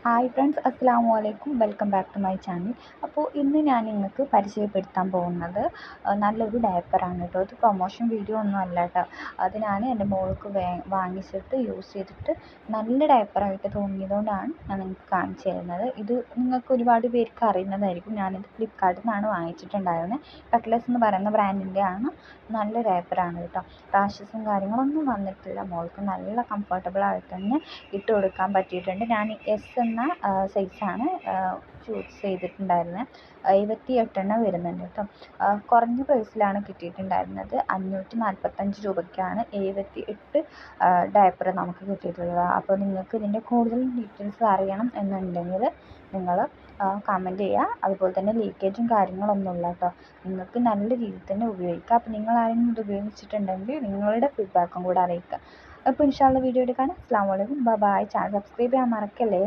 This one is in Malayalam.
ഹായ് ഫ്രണ്ട്സ്, അസ്സലാമു അലൈക്കും. Welcome back to my channel. അപ്പോൾ ഇന്ന് ഞാൻ നിങ്ങൾക്ക് പരിചയപ്പെടുത്താൻ പോകുന്നത് നല്ലൊരു ഡയപ്പറാണ് കേട്ടോ. ഇത് പ്രൊമോഷൻ വീഡിയോ ഒന്നും അല്ല കേട്ടോ. അത് ഞാൻ എൻ്റെ മോൾക്ക് വാങ്ങിച്ചിട്ട് യൂസ് ചെയ്തിട്ട് നല്ല ഡയപ്പറായിട്ട് തോന്നിയതുകൊണ്ടാണ് ഞാൻ നിങ്ങൾക്ക് കാണിച്ചു തരുന്നത്. ഇത് നിങ്ങൾക്ക് ഒരുപാട് പേർക്ക് അറിയുന്നതായിരിക്കും. ഞാനിത് ഫ്ലിപ്കാർട്ടിൽ നിന്നാണ് വാങ്ങിച്ചിട്ടുണ്ടായിരുന്നത്. കട്ട്ലസ് എന്ന് പറയുന്ന ബ്രാൻഡിൻ്റെ ആണ്. നല്ല ഡയപ്പറാണ് കേട്ടോ. റാഷസും കാര്യങ്ങളൊന്നും വന്നിട്ടില്ല. മോൾക്ക് നല്ല കംഫർട്ടബിളായിട്ട് തന്നെ ഇട്ട് കൊടുക്കാൻ പറ്റിയിട്ടുണ്ട്. ഞാൻ എസ് എന്ന സൈസാണ് ചൂസ് ചെയ്തിട്ടുണ്ടായിരുന്നത്. 78 വരുന്നുണ്ട് കേട്ടോ. കുറഞ്ഞ പ്രൈസിലാണ് കിട്ടിയിട്ടുണ്ടായിരുന്നത്. 545 രൂപയ്ക്കാണ് 78 ഡയപ്പർ നമുക്ക് കിട്ടിയിട്ടുള്ളത്. അപ്പോൾ നിങ്ങൾക്ക് ഇതിൻ്റെ കൂടുതൽ ഡീറ്റെയിൽസ് അറിയണം എന്നുണ്ടെങ്കിൽ നിങ്ങൾ കമൻറ്റ് ചെയ്യുക. അതുപോലെ തന്നെ ലീക്കേജും കാര്യങ്ങളൊന്നുമില്ല കേട്ടോ. നിങ്ങൾക്ക് നല്ല രീതിയിൽ തന്നെ ഉപയോഗിക്കാം. അപ്പോൾ നിങ്ങൾ ആരെങ്കിലും ഇത് ഉപയോഗിച്ചിട്ടുണ്ടെങ്കിൽ നിങ്ങളുടെ ഫീഡ്ബാക്കും കൂടെ അറിയിക്കുക. അപ്പോൾ ഇൻഷാ അല്ലാഹ് വീഡിയോ എടുക്കാൻ. അസ്സലാമു അലൈക്കും. ബൈ. ചാനൽ സബ്സ്ക്രൈബ് ചെയ്യാൻ മറക്കല്ലേ.